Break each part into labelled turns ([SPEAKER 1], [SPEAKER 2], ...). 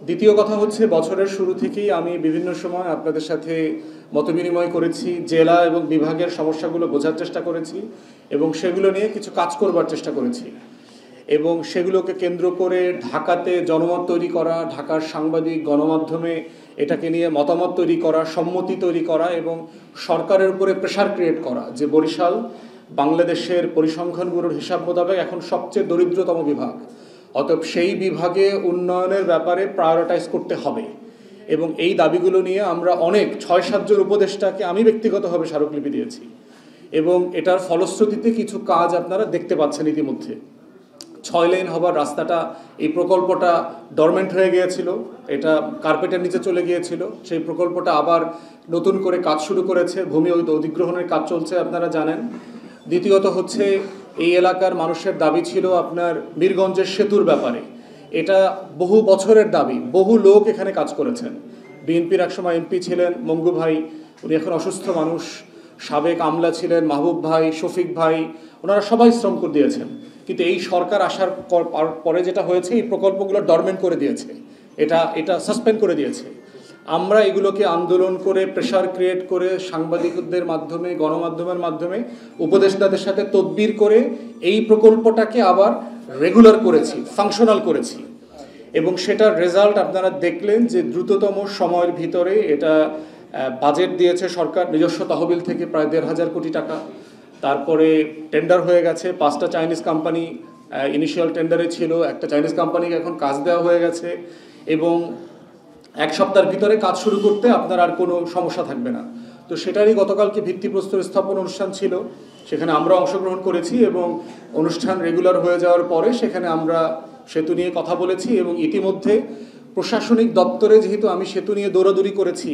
[SPEAKER 1] দ্বিতীয় কথা হচ্ছে, বছরের শুরু থেকেই আমি বিভিন্ন সময় আপনাদের সাথে মতবিনিময় করেছি, জেলা এবং বিভাগের সমস্যাগুলো বোঝার চেষ্টা করেছি এবং সেগুলো নিয়ে কিছু কাজ করবার চেষ্টা করেছি এবং সেগুলোকে কেন্দ্র করে ঢাকাতে জনমত তৈরি করা, ঢাকার সাংবাদিক গণমাধ্যমে এটাকে নিয়ে মতামত তৈরি করা, সম্মতি তৈরি করা এবং সরকারের উপরে প্রেশার ক্রিয়েট করা যে বরিশাল বাংলাদেশের পরিসংখ্যান ব্যুরোর হিসাব মোতাবেক এখন সবচেয়ে দরিদ্রতম বিভাগ, অতএব সেই বিভাগে উন্নয়নের ব্যাপারে প্রায়োরিটাইজ করতে হবে এবং এই দাবিগুলো নিয়ে আমরা অনেক 6-7 জন উপদেষ্টাকে আমি ব্যক্তিগতভাবে স্মারকলিপি দিয়েছি এবং এটার ফলশ্রুতিতে কিছু কাজ আপনারা দেখতে পাচ্ছেন ইতিমধ্যে। 6 লেন হবার রাস্তাটা, এই প্রকল্পটা ডরমেন্ট হয়ে গিয়েছিল, এটা কার্পেটের নিচে চলে গিয়েছিল, সেই প্রকল্পটা আবার নতুন করে কাজ শুরু করেছে, ভূমি অধিগ্রহণের কাজ চলছে আপনারা জানেন। দ্বিতীয়ত হচ্ছে, এই এলাকার মানুষের দাবি ছিল আপনার মীরগঞ্জের সেতুর ব্যাপারে। এটা বহু বছরের দাবি, বহু লোক এখানে কাজ করেছেন। বিএনপির একসময় এমপি ছিলেন মঙ্গু ভাই, উনি এখন অসুস্থ মানুষ। সাবেক আমলা ছিলেন মাহবুব ভাই, শফিক ভাই, ওনারা সবাই শ্রম করে দিয়েছেন। কিন্তু এই সরকার আসার পরে যেটা হয়েছে, এই প্রকল্পগুলো ডরমেন্ট করে দিয়েছে, এটা সাসপেন্ড করে দিয়েছে। আমরা এগুলোকে আন্দোলন করে, প্রেশার ক্রিয়েট করে, সাংবাদিকদের মাধ্যমে, গণমাধ্যমের মাধ্যমে, উপদেষ্টাদের সাথে তদবির করে এই প্রকল্পটাকে আবার রেগুলার করেছি, ফাংশনাল করেছি এবং সেটার রেজাল্ট আপনারা দেখলেন যে দ্রুততম সময়ের ভিতরে এটা বাজেট দিয়েছে সরকার নিজস্ব তহবিল থেকে প্রায় 1,500 কোটি টাকা। তারপরে টেন্ডার হয়ে গেছে, 5টা চাইনিজ কোম্পানি ইনিশিয়াল টেন্ডারে ছিল, একটা চাইনিজ কোম্পানিকে এখন কাজ দেওয়া হয়ে গেছে এবং 1 সপ্তাহের ভিতরে কাজ শুরু করতে আপনার আর কোনো সমস্যা থাকবে না। তো সেটারই গতকালকে ভিত্তিপ্রস্তর স্থাপন অনুষ্ঠান ছিল, সেখানে আমরা অংশগ্রহণ করেছি এবং অনুষ্ঠান রেগুলার হয়ে যাওয়ার পরে সেখানে আমরা সেতু নিয়ে কথা বলেছি এবং ইতিমধ্যে প্রশাসনিক দপ্তরে, যেহেতু আমি সেতু নিয়ে দৌড়াদৌড়ি করেছি,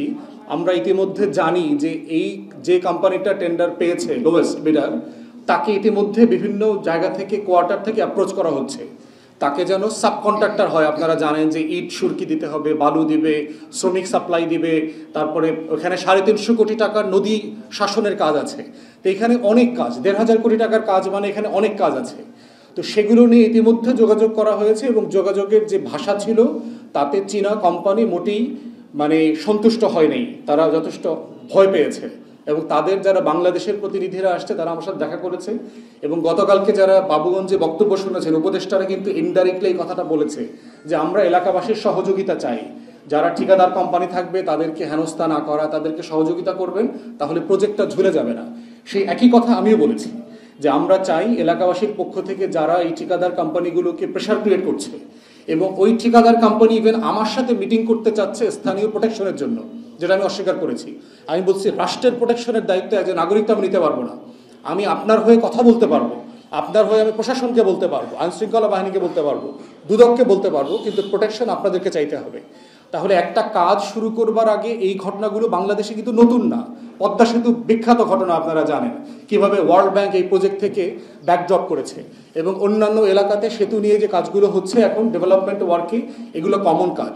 [SPEAKER 1] আমরা ইতিমধ্যে জানি যে এই যে কোম্পানিটা টেন্ডার পেয়েছে লোয়েস্ট বিডার, তাকে ইতিমধ্যে বিভিন্ন জায়গা থেকে, কোয়ার্টার থেকে অ্যাপ্রোচ করা হচ্ছে তাকে যেন সাবকন্ট্রাক্টর হয়। আপনারা জানেন যে ইট সুরকি দিতে হবে, বালু দিবে, শ্রমিক সাপ্লাই দিবে, তারপরে ওখানে 350 কোটি টাকার নদী শাসনের কাজ আছে। তো এখানে অনেক কাজ, 1,500 কোটি টাকার কাজ, মানে এখানে অনেক কাজ আছে। তো সেগুলো নিয়ে ইতিমধ্যে যোগাযোগ করা হয়েছে এবং যোগাযোগের যে ভাষা ছিল তাতে চীনা কোম্পানি মোটেই সন্তুষ্ট হয় নাই, তারা যথেষ্ট ভয় পেয়েছে এবং তাদের যারা বাংলাদেশের প্রতিনিধিরা আসছে তারা আমার সাথে দেখা করেছে এবং গতকালকে যারা বাবুগঞ্জে বক্তব্য শুনেছেন উপদেষ্টারা কিন্তু ইনডাইরেক্টলি এই কথাটা বলেছে যে আমরা এলাকাবাসীর সহযোগিতা চাই, যারা ঠিকাদার কোম্পানি থাকবে তাদেরকে হেনস্থা না করা, তাদেরকে সহযোগিতা করবেন, তাহলে প্রজেক্টটা ঝুলে যাবে না। সেই একই কথা আমিও বলেছি যে আমরা চাই এলাকাবাসীর পক্ষ থেকে যারা এই ঠিকাদার কোম্পানিগুলোকে প্রেশার ক্রিয়েট করছে এবং ওই ঠিকাদার কোম্পানি ইভেন আমার সাথে মিটিং করতে চাচ্ছে স্থানীয় প্রোটেকশনের জন্য, যেটা আমি অস্বীকার করেছি। আমি বলছি রাষ্ট্রের প্রোটেকশনের দায়িত্ব একজন নাগরিক তো আমি নিতে পারবো না। আমি আপনার হয়ে কথা বলতে পারবো, আপনার হয়ে আমি প্রশাসনকে বলতে পারবো, আইনশৃঙ্খলা বাহিনীকে বলতে পারবো, দুদককে বলতে পারবো, কিন্তু প্রোটেকশন আপনাদেরকে চাইতে হবে। তাহলে একটা কাজ শুরু করবার আগে এই ঘটনাগুলো বাংলাদেশে কিন্তু নতুন না। পদ্মা সেতু বিখ্যাত ঘটনা, আপনারা জানেন কিভাবে ওয়ার্ল্ড ব্যাংক এই প্রজেক্ট থেকে ব্যাকড্রপ করেছে এবং অন্যান্য এলাকাতে সেতু নিয়ে যে কাজগুলো হচ্ছে এখন ডেভেলপমেন্ট ওয়ার্কে, এগুলো কমন কাজ।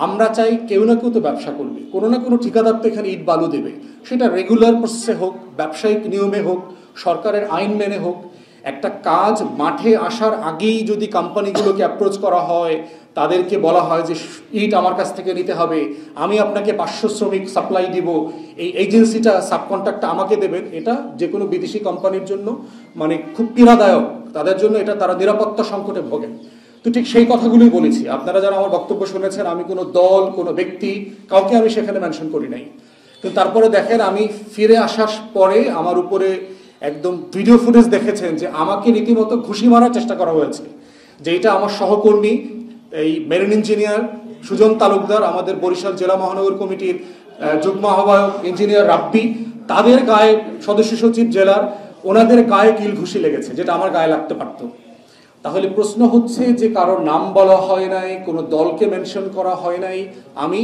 [SPEAKER 1] আমরা চাই কেউ না কেউ তো ব্যবসা করবে, কোনো না কোনো ঠিকাদার তো এখানে ইট বালু দেবে, সেটা রেগুলার প্রসেসে হোক, ব্যবসায়িক নিয়মে হোক, সরকারের আইন মেনে হোক। একটা কাজ মাঠে আসার আগেই যদি কোম্পানিগুলোকে অ্যাপ্রোচ করা হয়, তাদেরকে বলা হয় যে ইট আমার কাছ থেকে নিতে হবে, আমি আপনাকে 500 শ্রমিক সাপ্লাই দিব, এই এজেন্সিটা সাবকন্ট্রাক্টটা আমাকে দেবেন, এটা যে কোনো বিদেশি কোম্পানির জন্য খুব পীড়াদায়ক, তাদের জন্য এটা তারা নিরাপত্তা সংকটে ভোগেন। তো ঠিক সেই কথাগুলোই বলেছি। আপনারা যারা আমার বক্তব্য শুনেছেন, আমি কোনো দল, কোনো ব্যক্তি, কাউকে আমি সেখানে মেনশন করি নাই। কিন্তু তারপরে দেখেন, আমি ফিরে আসার পরে আমার উপরে একদম ভিডিও ফুটেজ দেখেছেন যে আমাকে রীতিমতো ঘুষি মারার চেষ্টা করা হয়েছে, যেটা আমার সহকর্মী এই মেরিন ইঞ্জিনিয়ার সুজন তালুকদার, আমাদের বরিশাল জেলা মহানগর কমিটির যুগ্ম আহ্বায়ক ইঞ্জিনিয়ার রাব্বি, তাদের গায়ে, সদস্য সচিব জেলার, ওনাদের গায়ে কিল ঘুষি লেগেছে, যেটা আমার গায়ে লাগতে পারত। তাহলে প্রশ্ন হচ্ছে যে কারোর নাম বলা হয় নাই, কোনো দলকে মেনশন করা হয় নাই। আমি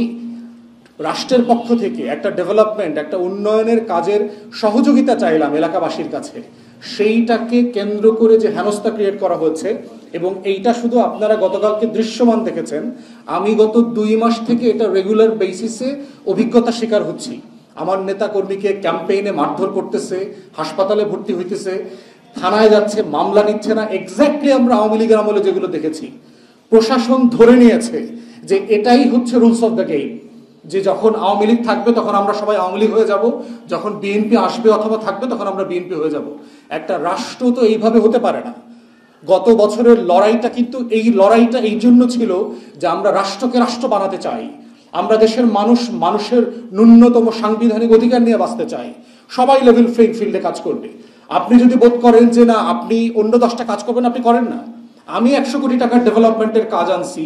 [SPEAKER 1] রাষ্ট্রের পক্ষ থেকে একটা ডেভেলপমেন্ট, একটা উন্নয়নের কাজের সহযোগিতা চাইলাম এলাকাবাসীর কাছে, সেইটাকে কেন্দ্র করে যে হেনস্থা ক্রিয়েট করা হয়েছে। এবং এইটা শুধু আপনারা গতকালকে দৃশ্যমান দেখেছেন, আমি গত 2 মাস থেকে এটা রেগুলার বেসিসে অভিজ্ঞতা শিকার হচ্ছি। আমার নেতা কর্মীকে ক্যাম্পেইনে মারধর করতেছে, হাসপাতালে ভর্তি হইতেছে, থানায় যাচ্ছে, মামলা নিচ্ছে না, এক্স্যাক্টলি আমরা আওয়ামী লীগের আমলে যেগুলো দেখেছি। প্রশাসন ধরে নিয়েছে যে এটাই হচ্ছে রুলস অফ দ্য গেম, যে যখন আওয়ামী লীগ থাকবে তখন আমরা সবাই আওয়ামী লীগ হয়ে যাব, যখন বিএনপি আসবে অথবা থাকবে তখন আমরা বিএনপি হয়ে যাব। একটা রাষ্ট্র তো এইভাবে হতে পারে না। গত বছরের লড়াইটা কিন্তু এই লড়াইটা এই জন্য ছিল যে আমরা রাষ্ট্রকে রাষ্ট্র বানাতে চাই, আমরা দেশের মানুষের ন্যূনতম সাংবিধানিক অধিকার নিয়ে বাঁচতে চাই, সবাই লেভেল প্লেইং ফিল্ডে কাজ করবে। আপনি যদি বোধ করেন যে না আপনি অন্য 10টা কাজ করবেন, আপনি করেন না। আমি 100 কোটি টাকার ডেভেলপমেন্টের কাজ আনছি,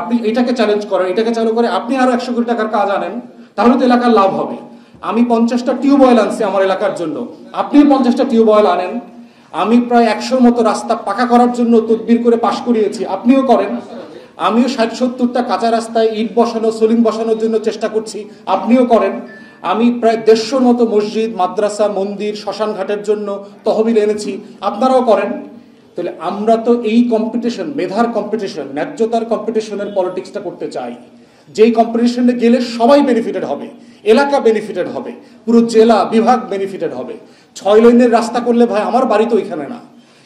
[SPEAKER 1] আপনি এটাকে চ্যালেঞ্জ করেন, এটাকে চালু করে আপনি আরো 100 কোটি টাকার কাজ আনেন, তাহলে তো এলাকার লাভ হবে। আমি 50টা টিউবওয়েল আনছি আমার এলাকার জন্য, আপনি 50টা টিউবওয়েল আনেন। আমি প্রায় 100র মতো রাস্তা পাকা করার জন্য তদবির করে পাশ করিয়েছি, আপনিও করেন। আমিও 60-70টা কাঁচা রাস্তায় ইট বসানো, সোলিং বসানোর জন্য চেষ্টা করছি, আপনিও করেন। আমি প্রায় 150র মতো মসজিদ, মাদ্রাসা, মন্দির, শ্মশান ঘাটের জন্য তহবিল এনেছি, আপনারাও করেন। তাহলে আমরা তো এই কম্পিটিশন, মেধার কম্পিটিশন, ন্যায্যতার কম্পিটিশনের পলিটিক্সটা করতে চাই, যেই কম্পিটিশনে গেলে সবাই বেনিফিটেড হবে, এলাকা বেনিফিটেড হবে, পুরো জেলা বিভাগ বেনিফিটেড হবে। 6 লেনের রাস্তা করলে ভাই আমার বাড়ি তো ওইখানে না,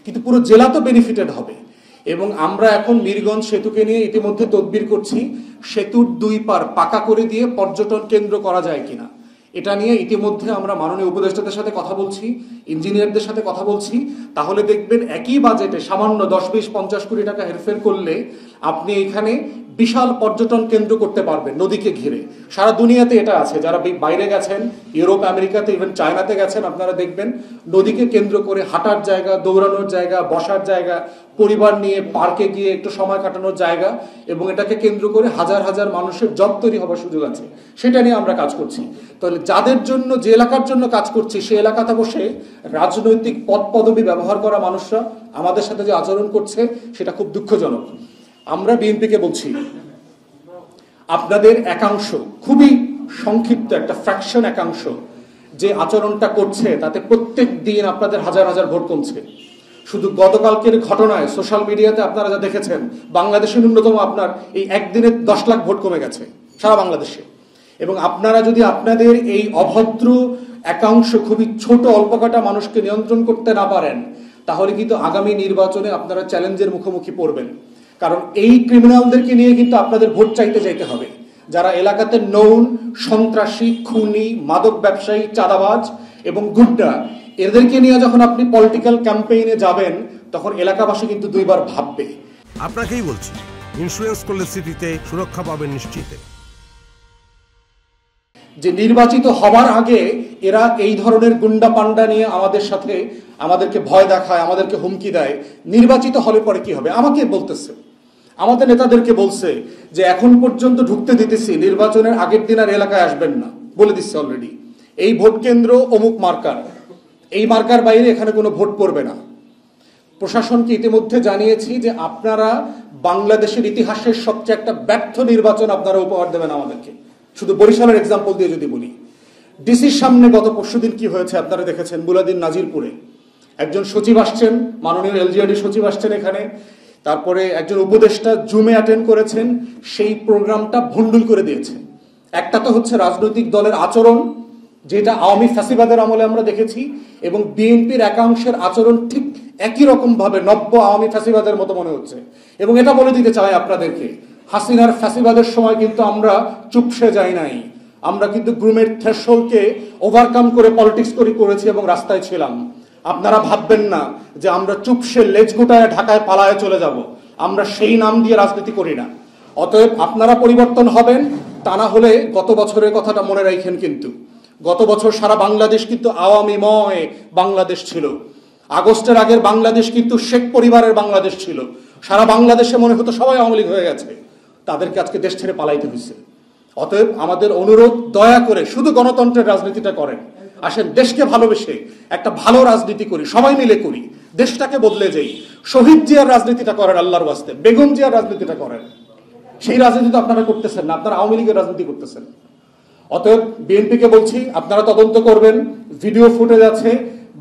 [SPEAKER 1] কিন্তু পুরো জেলা তো বেনিফিটেড হবে। এবং আমরা এখন মিরগঞ্জ সেতুকে নিয়ে ইতিমধ্যে তদবির করছি, সেতুর 2 পার পাকা করে দিয়ে পর্যটন কেন্দ্র করা যায় কিনা। এটা নিয়ে ইতিমধ্যে আমরা মাননীয় উপদেষ্টাদের সাথে কথা বলছি, ইঞ্জিনিয়ারদের সাথে কথা বলছি। তাহলে দেখবেন একই বাজেটে সামান্য 10-20-50 কোটি টাকা হেরফের করলে আপনি এখানে বিশাল পর্যটন কেন্দ্র করতে পারবেন নদীকে ঘিরে। সারা দুনিয়াতে এটা আছে, যারা বাইরে গেছেন, ইউরোপ, আমেরিকাতে, ইভেন চায়নাতে গেছেন, আপনারা দেখবেন নদীকে কেন্দ্র করে হাঁটার জায়গা, দৌড়ানোর জায়গা, বসার জায়গা, পরিবার নিয়ে পার্কে গিয়ে একটু সময় কাটানোর জায়গা, এবং এটাকে কেন্দ্র করে হাজার হাজার মানুষের জব তৈরি হওয়ার সুযোগ আছে। সেটা নিয়ে আমরা কাজ করছি। তাহলে যাদের জন্য, যে এলাকার জন্য কাজ করছি, সেই এলাকাতে বসে রাজনৈতিক পদ পদবি ব্যবহার করা মানুষরা আমাদের সাথে যে আচরণ করছে সেটা খুব দুঃখজনক। আমরা বিএনপিকে বলছি, আপনাদের একাংশ, খুবই সংক্ষিপ্ত একটা ফ্র্যাকশন একাংশ যে আচরণটা করছে, তাতে প্রত্যেক দিন আপনাদের হাজার হাজার ভোট কমছে। শুধু গতকালকের ঘটনায় সোশ্যাল মিডিয়াতে আপনারা যা দেখেছেন, বাংলাদেশে ন্যূনতম আপনার এই একদিনে 10 লাখ ভোট কমে গেছে সারা বাংলাদেশে। এবং আপনারা যদি আপনাদের এই অভদ্র একাংশ, খুবই ছোট অল্পকাটা মানুষকে নিয়ন্ত্রণ করতে না পারেন, তাহলে কিন্তু আগামী নির্বাচনে আপনারা চ্যালেঞ্জের মুখোমুখি পড়বেন। কারণ এই ক্রিমিনালদেরকে নিয়ে কিন্তু আপনাদের ভোট চাইতে যাইতে হবে, যারা এলাকাতে নৌন, সন্ত্রাসী, খুনি, মাদক ব্যবসায়ী, চাঁদাবাজ এবং গুন্ডা, এদেরকে নিয়ে যখন আপনি পলিটিক্যাল ক্যাম্পেইনে যাবেন, তখন এলাকাবাসী কিন্তু 2 বার ভাববে।
[SPEAKER 2] আপনাকেই বলছি, ইন্স্যুরেন্স করলে সিটিতে সুরক্ষা পাবেন নিশ্চিত।
[SPEAKER 1] যে নির্বাচিত হবার আগে এরা এই ধরনের গুন্ডা পান্ডা নিয়ে আমাদেরকে ভয় দেখায়, আমাদেরকে হুমকি দেয়। নির্বাচিত হলে পরে কি হবে? আমাকে বলতেছে, আমাদের নেতাদেরকে বলছে যে এখন পর্যন্ত ঢুকতে দিতেছি, নির্বাচনের আগের দিন আর এলাকায় আসবেন না, বলে দিচ্ছে অলরেডি। এই ভোট কেন্দ্র অমুক মার্কার, এই মার্কার বাইরে এখানে কোনো ভোট পড়বে না। প্রশাসনকে ইতিমধ্যে জানিয়েছি যে আপনারা বাংলাদেশের ইতিহাসের সবচেয়ে একটা ব্যর্থ নির্বাচন আপনারা উপহার দেবেন আমাদেরকে। শুধু বরিশালের এক্সাম্পল দিয়ে যদি বলি, ডিসির সামনে গত পরশুদিন কি হয়েছে আপনারা দেখেছেন। বুলাদিন নাজিরপুরে একজন সচিব আসছেন, মাননীয় এলজিআরডি সচিব আসছেন এখানে, তারপরে একজন উপদেষ্টা জুমে অ্যাটেন্ড করেছেন, সেই প্রোগ্রামটা ভণ্ডুল করে দিয়েছে। একটা তো হচ্ছে রাজনৈতিক দলের আচরণ, যেটা আওয়ামী ফ্যাসিবাদের আমলে আমরা দেখেছি, এবং বিএনপির একাংশের আচরণ ঠিক একই রকম ভাবে নব্য আওয়ামী ফ্যাসিবাদের মতো মনে হচ্ছে। এবং এটা বলে দিতে চাই আপনাদেরকে, হাসিনার ফ্যাসিবাদের সময় কিন্তু আমরা চুপসে যাই নাই, আমরা কিন্তু গ্রুমের থ্রেশহোল্ডকে ওভারকাম করে পলিটিক্স করেছি এবং রাস্তায় ছিলাম। আপনারা ভাববেন না যে আমরা চুপসে লেজ গুটায় ঢাকায় পালায় চলে যাব, আমরা সেই নাম দিয়ে রাজনীতি করি না। অতএব আপনারা পরিবর্তন হবেন, তা না হলে গত বছরের কথাটা মনে রাখেন। কিন্তু গত বছর সারা বাংলাদেশ কিন্তু আওয়ামীময় বাংলাদেশ ছিল। আগস্টের আগের বাংলাদেশ কিন্তু শেখ পরিবারের বাংলাদেশ ছিল। সারা বাংলাদেশে মনে হতো সবাই আওয়ামী লীগ হয়ে গেছে, তাদেরকে আজকে দেশ ছেড়ে পালাইতে হয়েছে। অতএব আমাদের অনুরোধ, দয়া করে শুধু গণতন্ত্রের রাজনীতিটা করেন, আসেন দেশকে ভালোবেসে একটা ভালো রাজনীতি করি, সবাই মিলে করি, দেশটাকে বদলে যাই। শহীদ জিয়ার রাজনীতিটা করেন আল্লাহর ওয়াস্তে, বেগম জিয়ার রাজনীতিটা করেন। সেই রাজনীতি তো আপনারা করতেছেন না, আপনারা আওয়ামী লীগের রাজনীতি করতেছেন। অতএব বিএনপিকে বলছি, আপনারা তদন্ত করবেন, ভিডিও ফুটেজ আছে,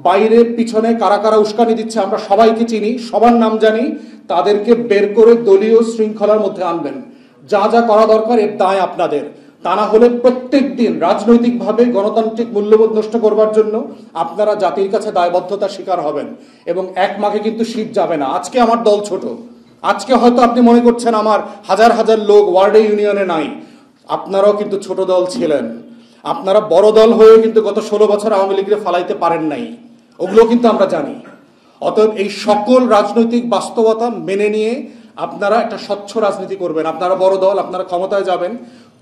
[SPEAKER 1] বাইরে পিছনে কারা কারা উস্কানি দিচ্ছে আমরা সবাইকে চিনি, সবার নাম জানি, তাদেরকে বের করে দলীয় শৃঙ্খলার মধ্যে আনবেন। যা যা করা দরকার এর দায় আপনাদের। তা না হলে প্রত্যেক দিন রাজনৈতিকভাবে গণতান্ত্রিক মূল্যবোধ নষ্ট করবার জন্য আপনারা জাতির কাছে দায়বদ্ধতার শিকার হবেন। এবং 1 মাঘে কিন্তু শীত যাবে না। আজকে আমার দল ছোট, আজকে হয়তো আপনি মনে করছেন আমার হাজার হাজার লোক ওয়ার্ডে ইউনিয়নে নাই, আপনারাও কিন্তু ছোট দল ছিলেন, আপনারা বড় দল হয়েও কিন্তু গত 16 বছর আওয়ামী লীগকে ফালাইতে পারেন নাই, ওগুলো কিন্তু আমরা জানি। অতএব এই সকল রাজনৈতিক বাস্তবতা মেনে নিয়ে আপনারা একটা স্বচ্ছ রাজনীতি করবেন। আপনারা বড় দল, আপনারা ক্ষমতায় যাবেন,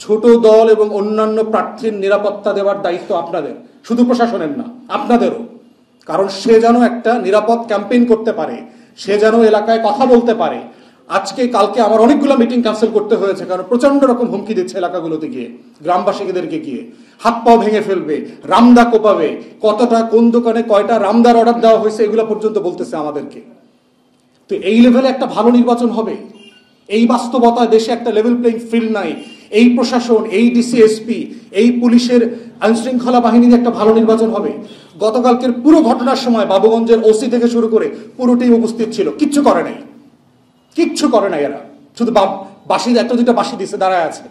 [SPEAKER 1] ছোট দল এবং অন্যান্য প্রার্থীর নিরাপত্তা দেওয়ার দায়িত্ব আপনাদের, শুধু প্রশাসনের না, আপনাদেরও। কারণ সে যেন একটা নিরাপদ ক্যাম্পেইন করতে পারে, সে যেন এলাকায় কথা বলতে পারে। আজকে কালকে আমার অনেকগুলো মিটিং ক্যান্সেল করতে হয়েছে, কারণ প্রচন্ড রকম হুমকি দিচ্ছে এলাকাগুলোতে গিয়ে, গ্রামবাসীদেরকে গিয়ে হাত পাও ভেঙে ফেলবে, রামদা কোপাবে, কতটা কোন দোকানে কয়টা রামদার অর্ডার দেওয়া হয়েছে এগুলো পর্যন্ত বলতেছে আমাদেরকে। তো এই লেভেলে একটা ভালো নির্বাচন হবে? এই বাস্তবতা দেশে একটা লেভেল প্লেইং ফিল্ড নাই। এই প্রশাসন, এই ডিসিএসপি, এই পুলিশের আইনশৃঙ্খলা বাহিনী দিয়ে একটা ভালো নির্বাচন হবে? গতকালকের পুরো ঘটনার সময় বাবুগঞ্জের ওসি থেকে শুরু করে পুরো টিম উপস্থিত ছিল, কিচ্ছু করে নাই, কিচ্ছু করে নাই এরা, শুধু বাসি একটা দুইটা বাসি দিছে, দাঁড়ায় আছে।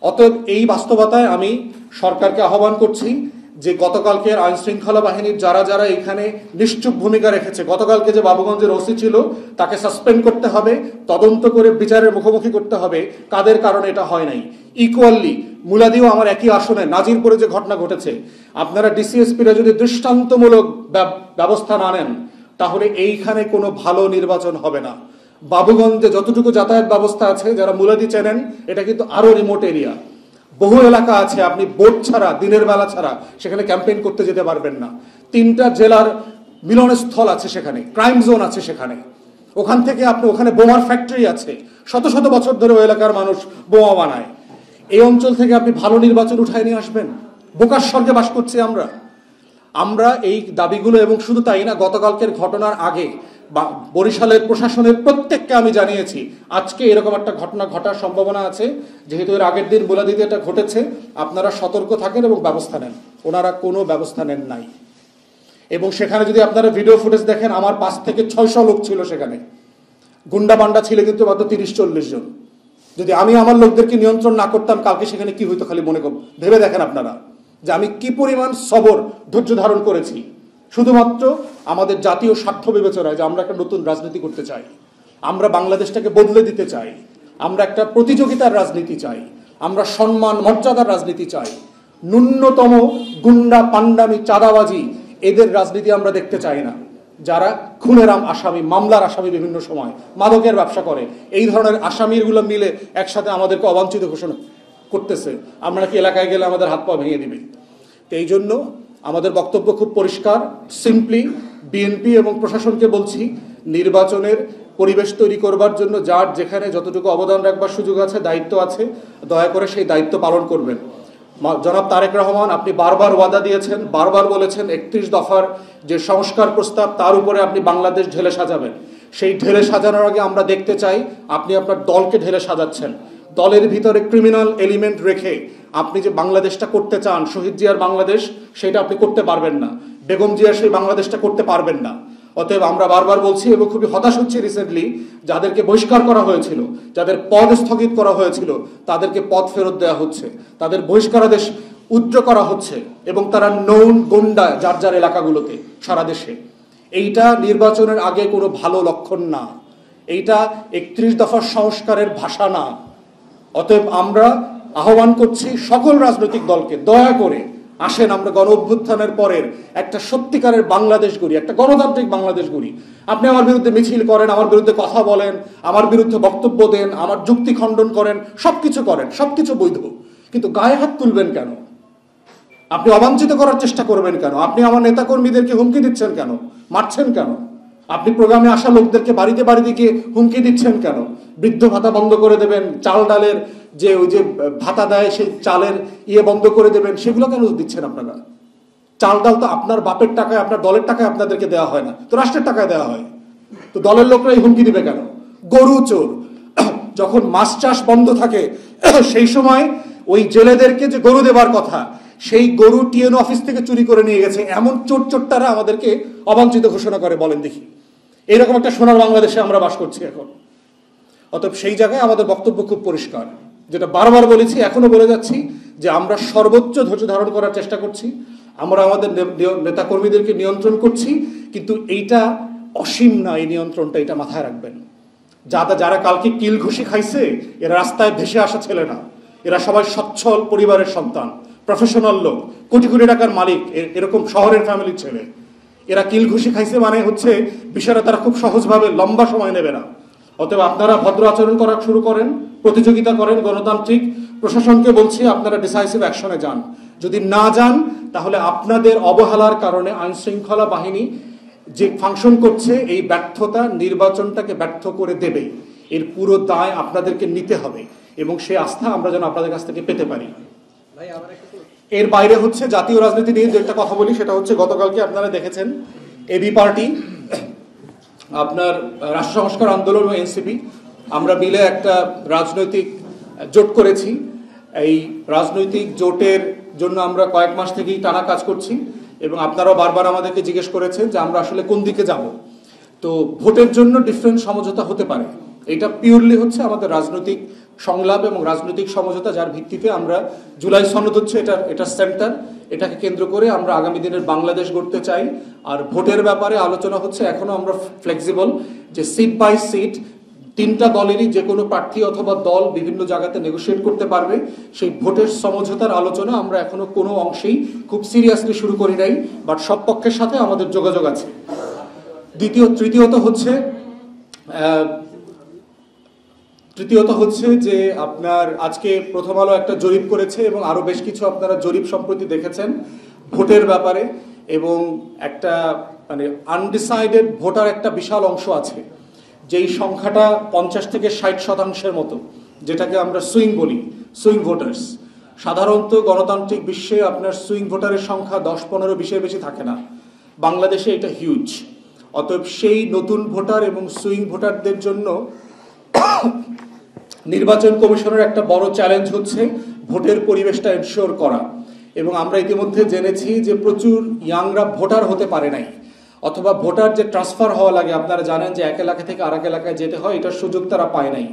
[SPEAKER 1] অতএব এই বাস্তবতায় আমি সরকারকে আহ্বান করছি যে গতকালকের আইন শৃঙ্খলা বাহিনীর যারা যারা এখানে নিশ্চুপ ভূমিকা রেখেছে, গতকালকে যে বাবুগঞ্জের ওসি ছিল তাকে সাসপেন্ড করতে হবে, তদন্ত করে বিচারের মুখোমুখি করতে হবে কাদের কারণে এটা হয় নাই। ইকুয়ালি মুলাদিও আমার একই আসনে, নাজিরপুরে যে ঘটনা ঘটেছে, আপনারা ডিসিএসপিরা যদি দৃষ্টান্তমূলক ব্যবস্থা না নেন তাহলে এইখানে কোনো ভালো নির্বাচন হবে না। বাবুগঞ্জে যতটুকু যাতায়াত ব্যবস্থা আছে, যারা মুলাদি চেনেন, এটা কিন্তু আরো রিমোট এরিয়া, বহু এলাকা আছে, আপনি বোট ছাড়া, দিনের বেলা ছাড়া সেখানে ক্যাম্পেইন করতে যেতে পারবেন না। 3টা জেলার মিলনস্থল আছে সেখানে, ক্রাইম জোন আছে সেখানে, ওখান থেকে আপনি, ওখানে বোমার ফ্যাক্টরি আছে, শত শত বছর ধরে ওই এলাকার মানুষ বোমা বানায়। এই অঞ্চল থেকে আপনি ভালো নির্বাচন উঠায় নিয়ে আসবেন? বোকার স্বর্গে বাস করছি আমরা এই দাবিগুলো। এবং শুধু তাই না, গতকালকের ঘটনার আগে বরিশালের প্রশাসনের প্রত্যেককে আমি জানিয়েছি আজকে এরকম একটা ঘটনা ঘটার সম্ভাবনা আছে, যেহেতু এর আগের দিন বুলাদিতে এটা ঘটেছে, আপনারা সতর্ক থাকেন এবং ব্যবস্থা নেন। ওনারা কোনো ব্যবস্থা নেন নাই। এবং সেখানে যদি আপনারা ভিডিও ফুটেজ দেখেন, আমার 5 থেকে 600 লোক ছিল সেখানে, গুন্ডা বান্ডা ছিল কিন্তু মাত্র 30-40 জন। যদি আমি আমার লোকদেরকে নিয়ন্ত্রণ না করতাম, কালকে সেখানে কি হইতো খালি মনে ভেবে দেখেন আপনারা, যে আমি কি পরিমাণ সবর ধৈর্য ধারণ করেছি, শুধুমাত্র আমাদের জাতীয় স্বার্থ বিবেচনায়, যে আমরা একটা নতুন রাজনীতি করতে চাই, আমরা বাংলাদেশটাকে বদলে দিতে চাই, আমরা একটা প্রতিযোগিতার রাজনীতি চাই, আমরা সম্মান মর্যাদার রাজনীতি চাই। ন্যূনতম গুন্ডা পান্ডামি চাঁদাবাজি এদের রাজনীতি আমরা দেখতে চাই না, যারা খুনের আসামি, মামলার আসামি, বিভিন্ন সময় মাদকের ব্যবসা করে, এই ধরনের আসামিগুলো মিলে একসাথে আমাদেরকে অবাঞ্ছিত ঘোষণা করতেছে, আমরা কি এলাকায় গেলে আমাদের হাত পা ভেঙে দিবে। তো এই জন্য আমাদের বক্তব্য খুব পরিষ্কার, সিম্পলি বিএনপি এবং প্রশাসনকে বলছি, নির্বাচনের পরিবেশ তৈরি করবার জন্য যার যেখানে যতটুকু অবদান রাখবার সুযোগ আছে, দায়িত্ব আছে, দয়া করে সেই দায়িত্ব পালন করবেন। জনাব তারেক রহমান, আপনি বারবার ওয়াদা দিয়েছেন, বারবার বলেছেন 31 দফার যে সংস্কার প্রস্তাব, তার উপরে আপনি বাংলাদেশ ঢেলে সাজাবেন। সেই ঢেলে সাজানোর আগে আমরা দেখতে চাই আপনি আপনার দলকে ঢেলে সাজাচ্ছেন। দলের ভিতরে ক্রিমিনাল এলিমেন্ট রেখে আপনি যে বাংলাদেশটা করতে চান, শহীদ জিয়ার বাংলাদেশ, সেটা আপনি করতে পারবেন না, বেগম জিয়ার সেই বাংলাদেশটা করতে পারবেন না। অতএব আমরা বারবার বলছি, এবং খুবই হতাশ হচ্ছে, রিসেন্টলি যাদেরকে বহিষ্কার করা হয়েছিল, যাদের পদ স্থগিত করা হয়েছিল, তাদেরকে পদ ফেরত দেওয়া হচ্ছে, তাদের বহিষ্কারাদেশ উচ্চ করা হচ্ছে, এবং তারা নৌন গুন্ডা যার যার এলাকাগুলোতে সারা দেশে। এইটা নির্বাচনের আগে কোনো ভালো লক্ষণ না, এইটা 31 দফার সংস্কারের ভাষা না। অতএব আমরা আহ্বান করছি সকল রাজনৈতিক দলকে, দয়া করে আসেন, আমরা গণ অভ্যুত্থানের পরের একটা সত্যিকারের বাংলাদেশ গড়ি, একটা গণতান্ত্রিক বাংলাদেশ গড়ি। আপনি আমার বিরুদ্ধে মিছিল করেন, আমার বিরুদ্ধে কথা বলেন, আমার বিরুদ্ধে বক্তব্য দেন, আমার যুক্তি খণ্ডন করেন, সবকিছু করেন, সবকিছু বৈধ, কিন্তু গায়ে হাত তুলবেন কেন? আপনি অবাঞ্ছিত করার চেষ্টা করবেন কেন? আপনি আমার নেতাকর্মীদেরকে হুমকি দিচ্ছেন কেন? মারছেন কেন? আপনি প্রোগ্রামে আসা লোকদেরকে বাড়িতে বাড়িতে গিয়ে হুমকি দিচ্ছেন কেন? বৃদ্ধ ভাতা বন্ধ করে দেবেন, চাল ডালের যে ওই যে ভাতা দেয় সেই চালের বন্ধ করে দেবেন, সেগুলো কেন দিচ্ছেন আপনারা? চাল ডাল তো আপনার বাপের টাকায়, আপনার দলের টাকায় আপনাদেরকে দেওয়া হয় না, তো রাষ্ট্রের টাকায় দেওয়া হয়। তো দলের লোকরা এই হুমকি দিবে কেন? গরু চোর, যখন মাছ চাষ বন্ধ থাকে সেই সময় ওই জেলেদেরকে যে গরু দেবার কথা, সেই গরু টিএনও অফিস থেকে চুরি করে নিয়ে গেছে, এমন চোর চোরটারা আমাদেরকে অবাঞ্ছিত ঘোষণা করে, বলেন দেখি। এরকম একটা সোনার বাংলাদেশে আমরা বাস করছি এখন। অতএব সেই জায়গায় আমাদের বক্তব্য খুব পরিষ্কার, যেটা বারবার বলেছি, এখনো বলে যাচ্ছি, যে আমরা সর্বোচ্চ ধৈর্য ধারণ করার চেষ্টা করছি, আমরা আমাদের নেতাকর্মীদেরকে নিয়ন্ত্রণ করছি, কিন্তু এইটা অসীম না, এই নিয়ন্ত্রণটা, এটা মাথায় রাখবেন। যারা কালকে কিল ঘুষি খাইছে এরা রাস্তায় ভেসে আসা ছেলে না, এরা সবাই সচ্ছল পরিবারের সন্তান, প্রফেশনাল লোক, কোটি কোটি টাকার মালিক, এরকম শহরের ফ্যামিলির ছেলে। এরা কিল ঘুষি খাইছে মানে হচ্ছে বিষয়টা তারা খুব সহজভাবে লম্বা সময় নেবে না। অতএব আপনারা ভদ্র আচরণ করা শুরু করেন, প্রতিযোগিতা করেন, গণতান্ত্রিক। প্রশাসনকে বলছি আপনারা ডিসাইসিভ অ্যাকশনে যান। যদি না যান তাহলে আপনাদের অবহেলার কারণে আইন শৃঙ্খলা বাহিনী যে ফাংশন করছে এই ব্যর্থতা নির্বাচনটাকে ব্যর্থ করে দেবে। এর পুরো দায় আপনাদেরকে নিতে হবে এবং সেই আস্থা আমরা যেন আপনাদের কাছ থেকে পেতে পারি। এর বাইরে হচ্ছে জাতীয় রাজনীতি নিয়ে যেটা কথা বলি সেটা হচ্ছে গতকালকে আপনারা দেখেছেন এবি পার্টি, আপনার রাষ্ট্র সংস্কার আন্দোলন ও এনসিপি, আমরা মিলে একটা রাজনৈতিক জোট করেছি। এই রাজনৈতিক জোটের জন্য আমরা কয়েক মাস থেকেই টানা কাজ করছি এবং আপনারাও বারবার আমাদেরকে জিজ্ঞেস করেছেন যে আমরা আসলে কোন দিকে যাব। তো ভোটের জন্য ডিফারেন্ট সমঝোতা হতে পারে, এটা পিওরলি হচ্ছে আমাদের রাজনৈতিক সংলাপ এবং রাজনৈতিক সমঝোতা, যার ভিত্তিতে আমরা জুলাই সনদ হচ্ছে এটা সেন্টার, এটাকে কেন্দ্র করে আমরা আগামী দিনের বাংলাদেশ গড়তে চাই। আর ভোটের ব্যাপারে আলোচনা হচ্ছে, এখনো আমরা ফ্লেক্সিবল যে সিট বাই সিট 3টা দলেরই যে কোনো প্রার্থী অথবা দল বিভিন্ন জায়গাতে নেগোশিয়েট করতে পারবে। সেই ভোটের সমঝোতার আলোচনা আমরা এখনো কোনো অংশেই খুব সিরিয়াসলি শুরু করি নাই, বাট সব পক্ষের সাথে আমাদের যোগাযোগ আছে। তৃতীয়ত হচ্ছে যে আপনার আজকে প্রথম আলো একটা জরিপ করেছে এবং আরো বেশ কিছু আপনারা জরিপ সম্প্রতি দেখেছেন ভোটের ব্যাপারে, এবং একটা মানে আনডিসাইডেড ভোটার একটা বিশাল অংশ আছে, যেই সংখ্যাটা 50 থেকে 60% মতো, যেটাকে আমরা সুইং বলি, সুইং ভোটার্স। সাধারণত গণতান্ত্রিক বিশ্বে আপনার সুইং ভোটারের সংখ্যা 10-15-20-এর বেশি থাকে না, বাংলাদেশে এটা হিউজ। অতএব সেই নতুন ভোটার এবং সুইং ভোটারদের জন্য নির্বাচন কমিশনের একটা বড় চ্যালেঞ্জ হচ্ছে ভোটের পরিবেশটা এনশিওর করা। এবং আমরা ইতিমধ্যে জেনেছি যে প্রচুর ইয়াংরা ভোটার হতে পারে নাই, অথবা ভোটার যে ট্রান্সফার হওয়া লাগে, আপনারা জানেন যে এক এলাকা থেকে আরেক এলাকায় যেতে হয়, এটার সুযোগ তারা পায় নাই।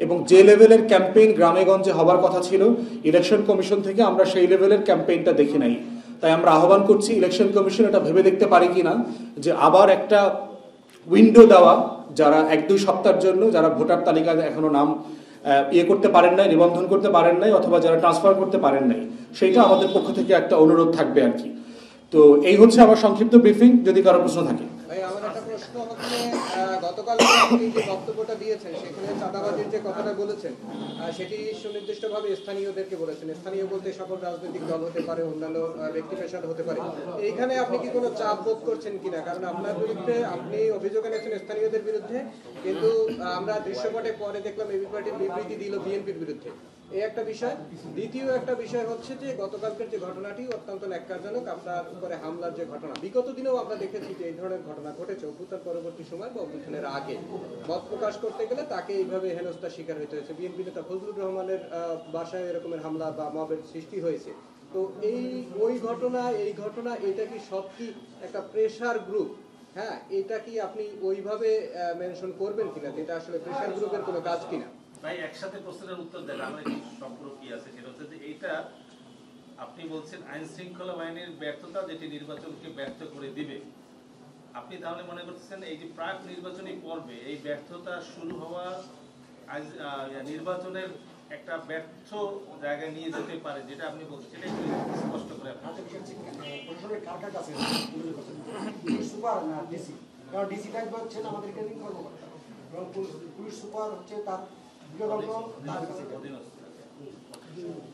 [SPEAKER 1] এবং যে লেভেলের ক্যাম্পেইন গ্রামে গঞ্জে হবার কথা ছিল ইলেকশন কমিশন থেকে, আমরা সেই লেভেলের ক্যাম্পেইনটা দেখি নাই। তাই আমরা আহ্বান করছি ইলেকশন কমিশন এটা ভেবে দেখতে পারে কিনা যে আবার একটা উইন্ডো দেওয়া, যারা 1-2 সপ্তাহের জন্য যারা ভোটার তালিকায় এখনো নাম করতে পারেন নাই, নিবন্ধন করতে পারেন নাই, অথবা যারা ট্রান্সফার করতে পারেন নাই, সেইটা আমাদের পক্ষ থেকে একটা অনুরোধ থাকবে আর কি। তো এই হচ্ছে আমার সংক্ষিপ্ত ব্রিফিং, যদি কারো প্রশ্ন থাকে।
[SPEAKER 3] আমার একটা প্রশ্ন হচ্ছে, গতকাল আপনি যে বক্তব্যটা দিয়েছেন সেখানে চাঁদাবাজির যে কথাটা বলেছেন সেটি সুনির্দিষ্টভাবে স্থানীয়দেরকে বলেছেন। স্থানীয় বলতে সকল রাজনৈতিক দল হতে পারে, অন্যান্য ব্যক্তি পেশার হতে পারে। এইখানে আপনি কি কোনো চাপ বোধ করছেন কিনা? কারণ আপনার বিরুদ্ধে আপনি অভিযোগ এনেছেন স্থানীয়দের বিরুদ্ধে, কিন্তু আমরা দৃশ্যপটে পরে দেখলাম এবি পার্টির বিবৃতি দিল বিএনপির বিরুদ্ধে। এই একটা বিষয়। দ্বিতীয় একটা বিষয় হচ্ছে যে গতকালকের যে ঘটনাটি অত্যন্ত ন্যাক্কারজনক, আপনার উপরে হামলার যে ঘটনা, বিগত দিনেও আমরা দেখেছি যে এই ধরনের ঘটনা ঘটেছে অভ্যুত্থান পরবর্তী সময় বা অভ্যুত্থানের আগে। মত প্রকাশ করতে গেলে তাকে এইভাবে হেনস্থার শিকার হতে হয়েছে। বিএনপি নেতা ফজলুর রহমানের বাসায় এরকমের হামলা বা মবের সৃষ্টি হয়েছে। তো এই ঘটনা এটা কি সব কি একটা প্রেশার গ্রুপ? হ্যাঁ, এটা কি আপনি ওইভাবে মেনশন করবেন কিনা, যেটা আসলে প্রেশার গ্রুপের কোনো কাজ কিনা?
[SPEAKER 4] ভাই একসাথে প্রশ্নের উত্তর দেন, আমরা কি সম্পর্ক কি আছে সেটা হচ্ছে যে এইটা আপনি বলছেন আইন শৃঙ্খলা বাহিনীর ব্যর্থতা যেটি নির্বাচনকে ব্যর্থ করে দিবে। আপনি তাহলে মনে করতেছেন এই যে প্রাক নির্বাচনী পর্বে এই ব্যর্থতা শুরু হওয়া নির্বাচনের একটা ব্যর্থ জায়গায় নিয়ে যেতে পারে, যেটা আপনি বলছেন সেটা একটু স্পষ্ট করে
[SPEAKER 5] কার কাছে সুপার না ডিসি, কারণ ডিসি টাইপ হচ্ছেন আমাদের কেন্দ্রিক কর্মকর্তা এবং পুলিশ সুপার হচ্ছে তার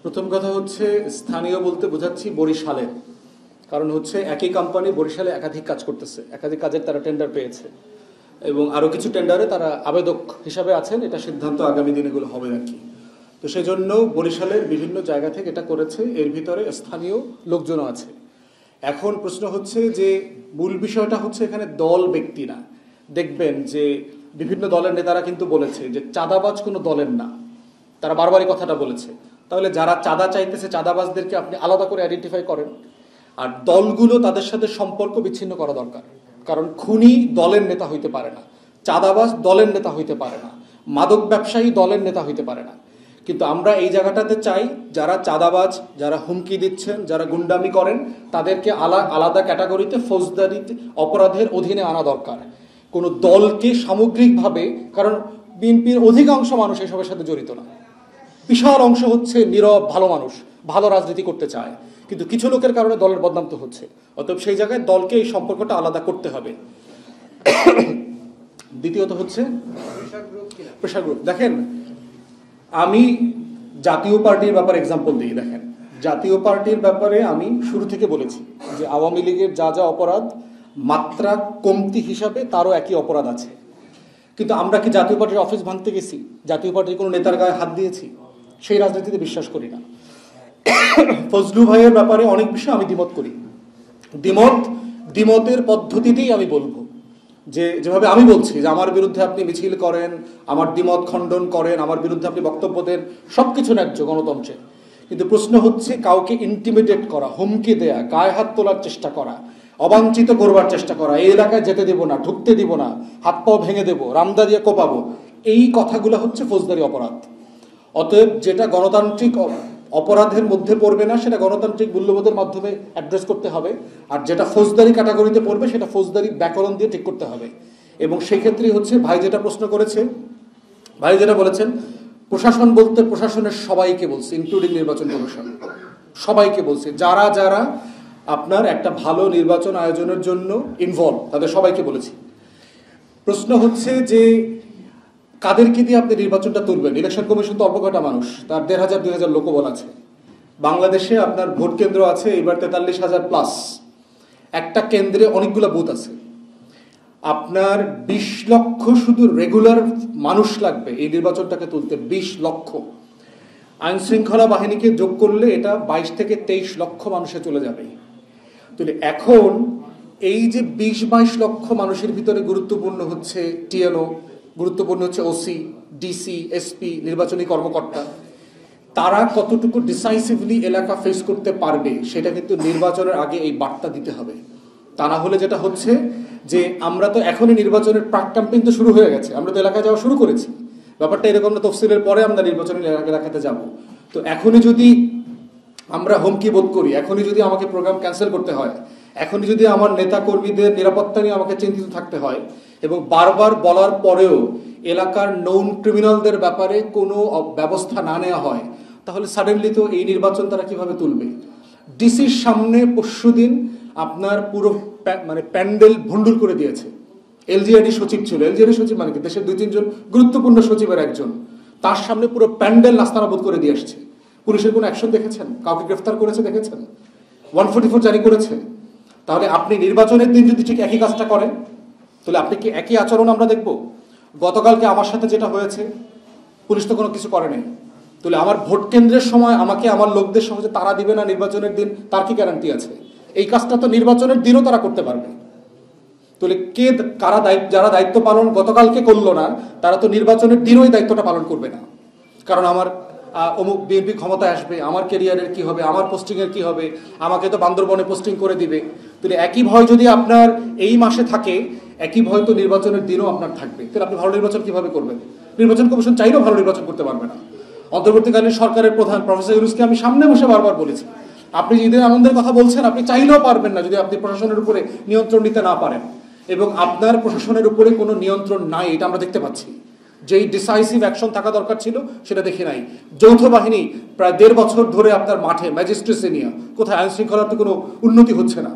[SPEAKER 1] প্রথম কথা হচ্ছে স্থানীয় বলতে বোঝাচ্ছি বরিশালের, কারণ হচ্ছে একই কোম্পানি বরিশালে একাধিক কাজ করতেছে, একাধিক কাজের তারা টেন্ডার পেয়েছে এবং আরো কিছু টেন্ডারে তারা আবেদক হিসাবে আছেন। এটা সিদ্ধান্ত আগামী দিনগুলো হবে আর কি। তো সেজন্য বরিশালের বিভিন্ন জায়গা থেকে এটা করেছে, এর ভিতরে স্থানীয় লোকজনও আছে। এখন প্রশ্ন হচ্ছে যে মূল বিষয়টা হচ্ছে এখানে দল ব্যক্তি না। দেখবেন যে বিভিন্ন দলের নেতারা কিন্তু বলেছে যে চাঁদাবাজ কোনো দলের না, তারা বারবারই কথাটা বলেছে। তাহলে যারা চাঁদা চাইতেছে চাঁদাবাজদেরকে আপনি আলাদা করে আইডেন্টিফাই করেন, আর দলগুলো তাদের সাথে সম্পর্ক বিচ্ছিন্ন করা দরকার। কারণ খুনি দলের নেতা হইতে পারে না, চাঁদাবাজ দলের নেতা হইতে পারে না, মাদক ব্যবসায়ী দলের নেতা হইতে পারে না। কিন্তু আমরা এই জায়গাটাতে চাই যারা চাঁদাবাজ, যারা হুমকি দিচ্ছেন, যারা গুন্ডামি করেন, তাদেরকে আলাদা ক্যাটাগরিতে ফৌজদারি অপরাধের অধীনে আনা দরকার। কোনো দলকে সামগ্রিকভাবে, কারণ বিএনপির অধিকাংশ মানুষ এসবের সাথে জড়িত না, বিশাল অংশ হচ্ছে নীরব ভালো মানুষ, ভালো রাজনীতি করতে চায়, কিন্তু কিছু লোকের কারণে দলের বদনাম তো হচ্ছে। অতএব সেই জায়গায় দলকে এই সম্পর্কটা আলাদা করতে হবে। দ্বিতীয়ত হচ্ছে প্রেশার গ্রুপ। দেখেন, আমি জাতীয় পার্টির ব্যাপারে এক্সাম্পল দিই। দেখেন, জাতীয় পার্টির ব্যাপারে আমি শুরু থেকে বলেছি যে আওয়ামী লীগের যা যা অপরাধ মাত্রা কমতি হিসাবে তারও একই অপরাধ আছে, কিন্তু আমরা কি জাতীয় পার্টির অফিস ভাঙতে গেছি? জাতীয় পার্টির কোনো নেতার গায়ে হাত দিয়েছি? সেই রাজনীতিতে বিশ্বাস করি না। ফজলু ভাইয়ের ব্যাপারে অনেক বিষয় আমি দ্বিমত করি। দ্বিমতের পদ্ধতিতেই আমি বলবো যে যেভাবে আমি বলছি যে আমার বিরুদ্ধে আপনি মিছিল করেন, আমার দ্বিমত খণ্ডন করেন, আমার বিরুদ্ধে আপনি বক্তব্য দেন, সবকিছু ন্যায্য গণতন্ত্রে, কিন্তু প্রশ্ন হচ্ছে কাউকে ইন্টিমিডেট করা, হুমকি দেয়া, গায়ে হাত তোলার চেষ্টা করা, অবাঞ্ছিত করবার চেষ্টা করা, এই এলাকায় যেতে দেব না, ঢুকতে দিব না, হাত পাও ভেঙে দেবো, রামদা দিয়ে কোপাবো, এই কথাগুলো হচ্ছে ফৌজদারি অপরাধ। অতএব যেটা গণতান্ত্রিক অপরাধের মধ্যে পড়বে না সেটা গণতান্ত্রিক মূল্যবোধের মাধ্যমে অ্যাড্রেস করতে হবে, আর যেটা ফৌজদারি ক্যাটাগরিতে পড়বে সেটা ফৌজদারি ব্যাকরণ দিয়ে ঠিক করতে হবে। এবং সেই ক্ষেত্রেই হচ্ছে ভাই যেটা প্রশ্ন করেছে, ভাই যেটা বলেছেন, প্রশাসন বলতে প্রশাসনের সবাইকে বলছে, ইনক্লুডিং নির্বাচন কমিশন, সবাইকে বলছে, যারা যারা আপনার একটা ভালো নির্বাচন আয়োজনের জন্য ইনভলভ তাদের সবাইকে বলেছি। প্রশ্ন হচ্ছে যে কাদেরকে দিয়ে আপনি নির্বাচনটা তুলবেন? ইলেকশন কমিশন তো অল্প কটা মানুষ, তার 1,500-2,000 লোকবল আছে। বাংলাদেশে আপনার ভোট কেন্দ্র আছে এবার 43,000+। একটা কেন্দ্রে অনেকগুলো বুথ আছে। আপনার 20 লক্ষ শুধু রেগুলার মানুষ লাগবে এই নির্বাচনটাকে তুলতে, 20 লক্ষ। আইন শৃঙ্খলা বাহিনীকে যোগ করলে এটা 22 থেকে 23 লক্ষ মানুষে চলে যাবে। তাহলে এখন এই যে 20-22 লক্ষ মানুষের ভিতরে গুরুত্বপূর্ণ হচ্ছে টিএনও, গুরুত্বপূর্ণ হচ্ছে ওসি, ডিসি, এসপি, নির্বাচনী কর্মকর্তা, তারা কতটুকু ডিসাইসিভলি এলাকা ফেস করতে পারবে সেটা কিন্তু নির্বাচনের আগে এই বার্তা দিতে হবে। তা না হলে যেটা হচ্ছে যে আমরা তো এখনই নির্বাচনের প্রাক ক্যাম্পেইন তো শুরু হয়ে গেছে, আমরা তো এলাকায় যাওয়া শুরু করেছি, ব্যাপারটা এরকম না তফসিলের পরে আমরা নির্বাচনী এলাকাতে যাব। তো এখনই যদি আমরা হুমকি বোধ করি, এখনই যদি আমাকে প্রোগ্রাম ক্যান্সেল করতে হয়, এখনই যদি আমার নেতা কর্মীদের নিরাপত্তা নিয়ে আমাকে চিন্তিত থাকতে হয়, এবং বারবার বলার পরেও এলাকার নন ক্রিমিনালদের ব্যাপারে কোনো ব্যবস্থা না নেওয়া হয়, তাহলে সাডেনলি তো এই নির্বাচন তারা কিভাবে তুলবে? ডিসির সামনে পরশুদিন আপনার পুরো মানে প্যান্ডেল ভণ্ডুল করে দিয়েছে। এলজিআইডি সচিব ছিল, এলজিআইডি সচিব মানে কি দেশের 2-3 জন গুরুত্বপূর্ণ সচিবের একজন, তার সামনে পুরো প্যান্ডেল নাস্তানাবুদ করে দিয়ে আসছে। পুলিশের কোনো অ্যাকশন দেখেছেন? কাউকে গ্রেফতার করেছে দেখেছেন? 144 জারি করেছে। তাহলে আপনি নির্বাচনের দিন যদি ঠিক একই কাজটা করেন তাহলে আপনি কি একই আচরণ আমরা দেখব? গতকালকে আমার সাথে যেটা হয়েছে, পুলিশ তো কোনো কিছু করে নাই, তাহলে আমার ভোট কেন্দ্রের সময় আমাকে আমার লোকদের সহজে তারা দিবে না নির্বাচনের দিন, তার কি গ্যারান্টি আছে? এই কাজটা তো নির্বাচনের দিনও তারা করতে পারবে। তাহলে কে কারা যারা দায়িত্ব পালন গতকালকে করলো না, তারা তো নির্বাচনের দিনও এই দায়িত্বটা পালন করবে না। কারণ আমার অমুক বিএনপি ক্ষমতায় আসবে, আমার ক্যারিয়ারের কি হবে, আমার পোস্টিংয়ের কি হবে, আমাকে তো বান্দরবনে পোস্টিং করে দিবে। তাহলে একই ভয় যদি আপনার এই মাসে থাকে, একই ভয় তো নির্বাচনের দিনও আপনার থাকবে। তাহলে আপনি ভালো নির্বাচন কিভাবে করবেন? নির্বাচন কমিশন চাইলেও ভালো নির্বাচন করতে পারবে না। অন্তর্বর্তীকালীন সরকারের প্রধান প্রফেসর ইউনূসকে আমি সামনে বসে বারবার বলেছি, আপনি ঈদের আনন্দের কথা বলছেন, আপনি চাইলেও পারবেন না যদি আপনি প্রশাসনের উপরে নিয়ন্ত্রণ নিতে না পারেন। এবং আপনার প্রশাসনের উপরে কোনো নিয়ন্ত্রণ নাই, এটা আমরা দেখতে পাচ্ছি। যেই ডিসাইসিভ অ্যাকশন থাকা দরকার ছিল সেটা দেখি নাই। যৌথ বাহিনী প্রায় 1.5 বছর ধরে আপনার মাঠে ম্যাজিস্ট্রেসি নিয়ে, কোথায় আইন শৃঙ্খলার তো কোনো উন্নতি হচ্ছে না।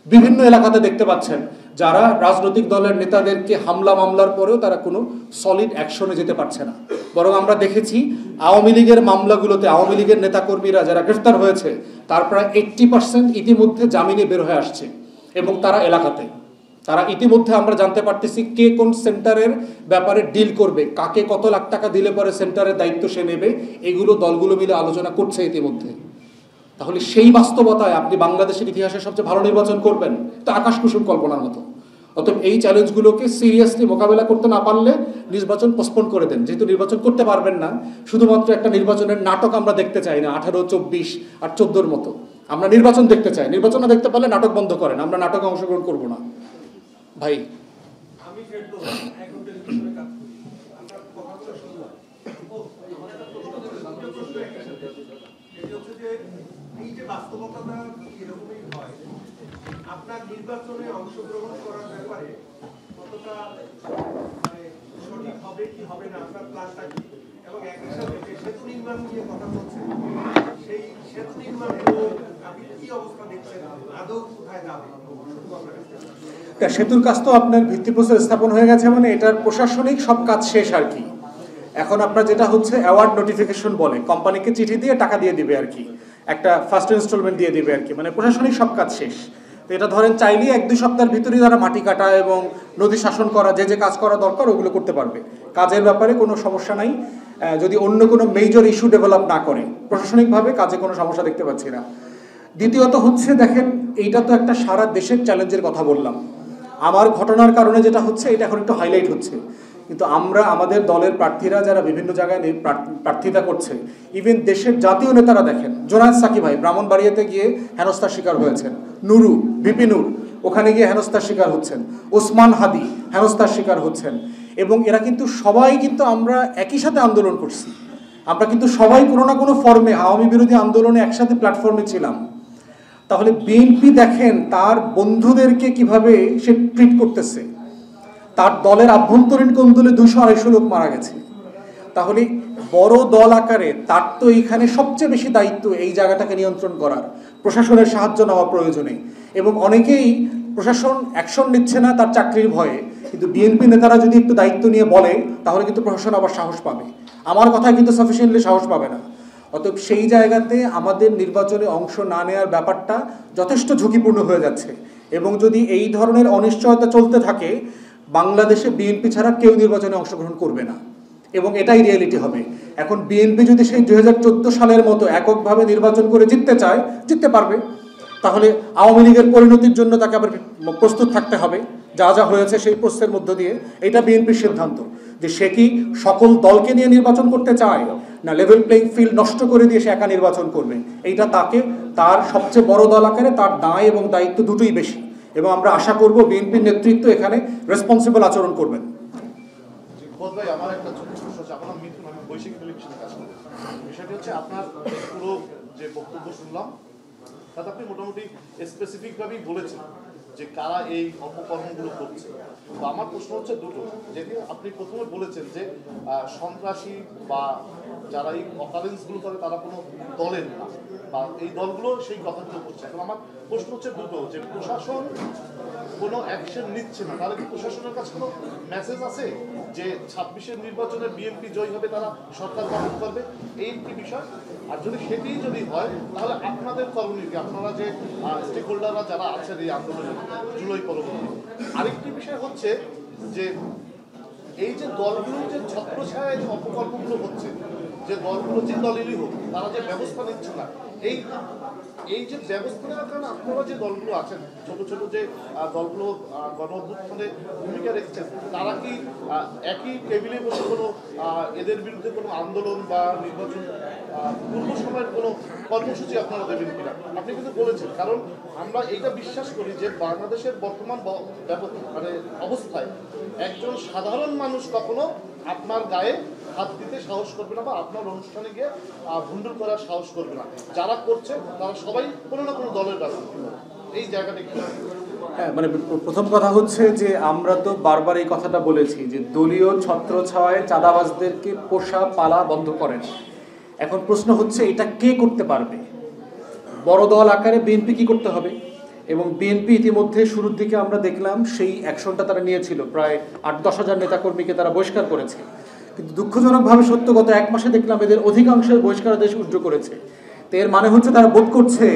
[SPEAKER 1] বিভিন্ন এলাকাতে দেখতে পাচ্ছেন যারা রাজনৈতিক দলের নেতাদেরকে হামলা মামলার পরেও তারা কোনো সলিড অ্যাকশনে যেতে পারছে না। বরং আমরা দেখেছি আওয়ামী লীগের মামলাগুলোতে আওয়ামী লীগের নেতাকর্মীরা যারা গ্রেফতার হয়েছে তার প্রায় 80% ইতিমধ্যে জামিনে বের হয়ে আসছে, এবং তারা এলাকাতে। তারা ইতিমধ্যে আমরা জানতে পারতেছি কে কোন সেন্টারের ব্যাপারে ডিল করবে, কাকে কত লাখ টাকা দিলে পরে সেন্টারের দায়িত্ব সে নেবে, এগুলো দলগুলো মিলে আলোচনা করছে ইতিমধ্যে। তাহলে সেই বাস্তবতায় আপনি বাংলাদেশের ইতিহাসের সবচেয়ে ভালো নির্বাচন করবেন, তো আকাশ কুসুম কল্পনার মতো। অতএব এই চ্যালেঞ্জগুলোকে সিরিয়াসলি মোকাবেলা করতে না পারলে নির্বাচন পোস্টপোন করে দেন। যেহেতু নির্বাচন করতে পারবেন না, শুধুমাত্র একটা নির্বাচনের নাটক আমরা দেখতে চাই না 18, 24 আর 14 মতো। আমরা নির্বাচন দেখতে চাই। নির্বাচন না দেখতে পারলে নাটক বন্ধ করেন, আমরা নাটকে অংশগ্রহণ করবো না। ভাই
[SPEAKER 5] আমি ফেরদৌস এখন টেলিভিশনে কাজ করি, আমরা কথাগুলো শুনলাম। এটা হচ্ছে যে এই যে বাস্তবতাটা এরকমই হয়, আপনার নির্বাচনে অংশগ্রহণ করার ব্যাপারে
[SPEAKER 6] কতটা মানে সঠিক হবে কি হবে না আপনার প্ল্যানটা কি, এবং একই সাথে যে সেতু নির্মাণ নিয়ে কথা বলছে সেই সেতু নির্মাণের আপনি কি অবস্থা দেখছেন, আদৌ কোথায় যাবে?
[SPEAKER 1] সেতুর কাজ তো আপনার ভিত্তিপ্রস্তর স্থাপন হয়ে গেছে, মানে এটার প্রশাসনিক সব কাজ শেষ আর কি। এখন আপনার যেটা হচ্ছে অ্যাওয়ার্ড নোটিফিকেশন বলে, কোম্পানিকে চিঠি দিয়ে টাকা দিয়ে দিবে আর কি, একটা ফার্স্ট ইনস্টলমেন্ট দিয়ে দিবে আর কি, মানে প্রশাসনিক সব কাজ শেষ। তো এটা ধরেন চাইলেই 1-2 সপ্তাহের ভিতরেই তারা মাটি কাটা এবং নদী শাসন করা, যে কাজ করা দরকার ওগুলো করতে পারবে। কাজের ব্যাপারে কোনো সমস্যা নাই, যদি অন্য কোনো মেজর ইস্যু ডেভেলপ না করে। প্রশাসনিকভাবে কাজে কোনো সমস্যা দেখতে পাচ্ছি না। দ্বিতীয়ত হচ্ছে দেখেন, এইটা তো একটা সারা দেশের চ্যালেঞ্জের কথা বললাম। আমার ঘটনার কারণে যেটা হচ্ছে এটা এখন একটু হাইলাইট হচ্ছে, কিন্তু আমরা আমাদের দলের প্রার্থীরা যারা বিভিন্ন জায়গায় প্রার্থিতা করছে, ইভেন দেশের জাতীয় নেতারা দেখেন, জোনায়েদ সাকি ভাই ব্রাহ্মণবাড়িয়াতে গিয়ে হেনস্থার শিকার হয়েছেন, নুরু ভিপি নূর ওখানে গিয়ে হেনস্থার শিকার হচ্ছেন, ওসমান হাদি হেনস্থার শিকার হচ্ছেন, এবং এরা কিন্তু সবাই কিন্তু আমরা একই সাথে আন্দোলন করছি। আমরা কিন্তু সবাই কোনো না কোনো ফর্মে আওয়ামী বিরোধী আন্দোলনে একসাথে প্ল্যাটফর্মে ছিলাম। তাহলে বিএনপি দেখেন তার বন্ধুদেরকে কিভাবে সে ট্রিট করতেছে। তার দলের আভ্যন্তরীণ কোন্দলে 200-250 লোক মারা গেছে। তাহলে বড় দল আকারে তার তো এইখানে সবচেয়ে বেশি দায়িত্ব এই জায়গাটাকে নিয়ন্ত্রণ করার, প্রশাসনের সাহায্য নেওয়া প্রয়োজনে। এবং অনেকেই প্রশাসন অ্যাকশন নিচ্ছে না তার চাকরির ভয়ে, কিন্তু বিএনপি নেতারা যদি একটু দায়িত্ব নিয়ে বলে তাহলে কিন্তু প্রশাসন আবার সাহস পাবে। আমার কথায় কিন্তু সাফিসিয়েন্টলি সাহস পাবে না। অতএব সেই জায়গাতে আমাদের নির্বাচনে অংশ না নেওয়ার ব্যাপারটা যথেষ্ট ঝুঁকিপূর্ণ হয়ে যাচ্ছে, এবং যদি এই ধরনের অনিশ্চয়তা চলতে থাকে বাংলাদেশে বিএনপি ছাড়া কেউ নির্বাচনে অংশগ্রহণ করবে না, এবং এটাই রিয়েলিটি হবে। এখন বিএনপি যদি সেই 2014 সালের মতো এককভাবে নির্বাচন করে জিততে চায়, জিততে পারবে। তাহলে আওয়ামী লীগের পরিণতির জন্য তাকে আবার প্রস্তুত থাকতে হবে, যা যা হয়েছে সেই প্রশ্নের মধ্য দিয়ে। এটা বিএনপির সিদ্ধান্ত যে সে কি সকল দলকে নিয়ে নির্বাচন করতে চায়, না লেভেল প্লেইং ফিল্ড নষ্ট করে দিয়ে সে একা নির্বাচন করবে। এইটা তাকে তার সবচেয়ে বড় দল আকারে তার দায় এবং দায়িত্ব দুটোই বেশি, এবং আমরা আশা করব বিএনপির নেতৃত্ব এখানে রেসপন্সিবল আচরণ করবেন।
[SPEAKER 7] ভাই, আমার একটা ছোট প্রশ্ন আছে। আপনার মিথুন, আমি বৈশ্বিক টেলিভিশনে কাজ করি। বিষয়টি হচ্ছে আপনার পুরো যে বক্তব্য শুনলাম তাতে আপনি মোটামুটি স্পেসিফিকভাবেই বলেছেন যে কারা এই অপকর্মগুলো করছে। তো আমার প্রশ্ন হচ্ছে দুটো, যেটি আপনি প্রথমে বলেছেন যে সন্ত্রাসী বা যারা এই অকারেন্সগুলো করে তারা কোনো দলের না, বা এই দলগুলো সেই কথাগুলো করছে। এখন আমার প্রশ্ন হচ্ছে দুটো, যে প্রশাসন কোনো অ্যাকশন নিচ্ছে না, তাহলে কি প্রশাসনের কাছে কোনো মেসেজ আছে যে 26-এর নির্বাচনে বিএনপি জয়ী হবে, তারা সরকার গঠন করবে, এই কি বিষয়? আর যদি সেটিই যদি হয় তাহলে আপনাদের করণীয় কি? আপনারা যে স্টেক হোল্ডাররা যারা আছেন এই আন্দোলনে জুলাই পরবর্তী, আরেকটি বিষয় হচ্ছে যে এই যে দলগুলোর যে ছত্রছায়ায় যে অপকর্মগুলো হচ্ছে, যে দলগুলো যে দলেরই হোক তারা যে ব্যবস্থা নিচ্ছে না, এই যে ব্যবস্থা নেওয়ার কারণে আপনারা যে দলগুলো আছেন, ছোট ছোট যে দলগুলো গণ অভ্যুত্থানে ভূমিকা রেখেছেন, তারা কি একই টেবিলে বসে কোনো এদের বিরুদ্ধে কোনো আন্দোলন বা নির্বাচন পূর্ব সময়ের কোনো কর্মসূচি আপনারা দেবেন কিনা? আপনি কিন্তু বলেছেন, কারণ আমরা এইটা বিশ্বাস করি যে বাংলাদেশের বর্তমান মানে অবস্থায় একজন সাধারণ মানুষ কখনো আপনার গায়ে হাত দিতে সাহস করবে না, বা আপনার অনুষ্ঠানে গিয়ে ভুন্ডুল করার সাহস করবে না। যারা করছে তারা সবাই কোনো না কোনো দলের রাজনীতি করে। এই জায়গাটা কি?
[SPEAKER 1] হ্যাঁ, মানে প্রথম কথা হচ্ছে যে আমরা তো বারবার এই কথাটা বলেছি যে দলীয় ছত্রছায়ায় চাঁদাবাজদেরকে পোষা পালা বন্ধ করেন। এখন প্রশ্ন হচ্ছে এটা কে করতে পারবে? বড় দল আকারে বিএনপি কি করতে হবে, এবং বিএনপি ইতিমধ্যে শুরুর দিকে আমরা দেখলাম সেই অ্যাকশনটা তারা নিয়েছিল, প্রায় 8-10 হাজার নেতাকর্মীকে তারা বহিষ্কার করেছে। কিন্তু দুঃখজনকভাবে সত্য, গত 1 মাসে দেখলাম এদের অধিকাংশের বহিষ্কারাদেশ উজ্জ্ব করেছে। তো এর মানে হচ্ছে তারা বোধ করছে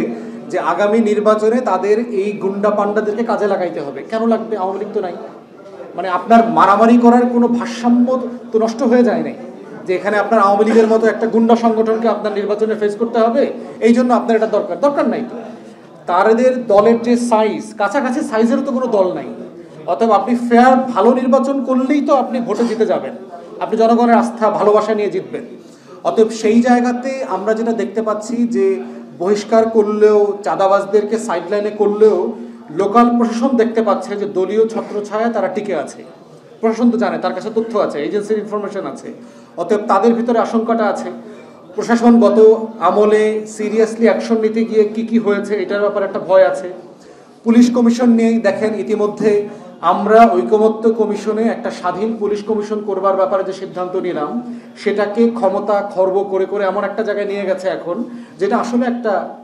[SPEAKER 1] যে আগামী নির্বাচনে তাদের এই গুন্ডা পান্ডাদেরকে কাজে লাগাইতে হবে। কেন লাগবে? আওয়ামী লীগ তো নাই। মানে আপনার মারামারি করার কোনো ভারসাম্য তো নষ্ট হয়ে যায় নাই, যে এখানে আপনার আওয়ামী লীগের মতো একটা গুন্ডা সংগঠনকে আপনার নির্বাচনে ফেস করতে হবে, এই জন্য আপনার এটা দরকার নাই তো। তাদের দলের যে সাইজ, কাছাকাছি সাইজেরও তো কোনো দল নাই। অতএব আপনি ফেয়ার ভালো নির্বাচন করলেই তো আপনি ভোটে জিতে যাবেন, আপনি জনগণের আস্থা ভালোবাসা নিয়ে জিতবেন। অতএব সেই জায়গাতে আমরা যেটা দেখতে পাচ্ছি যে বহিষ্কার করলেও, চাঁদাবাজদেরকে সাইডলাইনে করলেও লোকাল প্রশাসন দেখতে পাচ্ছে যে দলীয় ছত্রছায়ায় তারা টিকে আছে। প্রশাসন তো জানে, তার কাছে তথ্য আছে, এজেন্সির ইনফরমেশন আছে। অতএব তাদের ভিতরে আশঙ্কাটা আছে। প্রশাসন গত আমলে সিরিয়াসলি অ্যাকশন নিতে গিয়ে কি হয়েছে এটার ব্যাপারে একটা ভয় আছে। পুলিশ কমিশন নিয়েই দেখেন ইতিমধ্যে আমরা ঐকমত্য কমিশনে একটা স্বাধীন পুলিশ কমিশন করবার ব্যাপারে যে সিদ্ধান্ত নিলাম সেটাকে ক্ষমতা খর্ব করে করে এমন একটা জায়গায় নিয়ে গেছে এখন, যেটা আসলে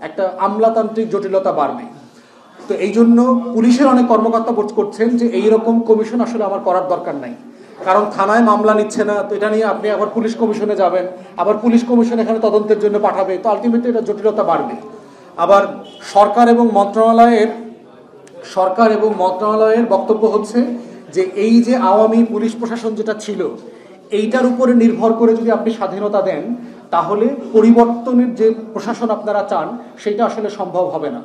[SPEAKER 1] একটা আমলাতান্ত্রিক জটিলতা বাড়বে। তো এই জন্য পুলিশের অনেক কর্মকর্তা বোধ করছেন যে এইরকম কমিশন আসলে আমার করার দরকার নাই, কারণ থানায় মামলা নিচ্ছে না, তো এটা নিয়ে আপনি আবার পুলিশ কমিশনে যাবেন, আবার পুলিশ কমিশন এখানে তদন্তের জন্য পাঠাবে, তো আলটিমেটলি এটা জটিলতা বাড়বে। আবার সরকার এবং মন্ত্রণালয়ের বক্তব্য হচ্ছে যে এই যে আওয়ামী পুলিশ প্রশাসন যেটা ছিল এইটার উপরে নির্ভর করে যদি আপনি স্বাধীনতা দেন তাহলে পরিবর্তনের যে প্রশাসন আপনারা চান সেটা আসলে সম্ভব হবে না।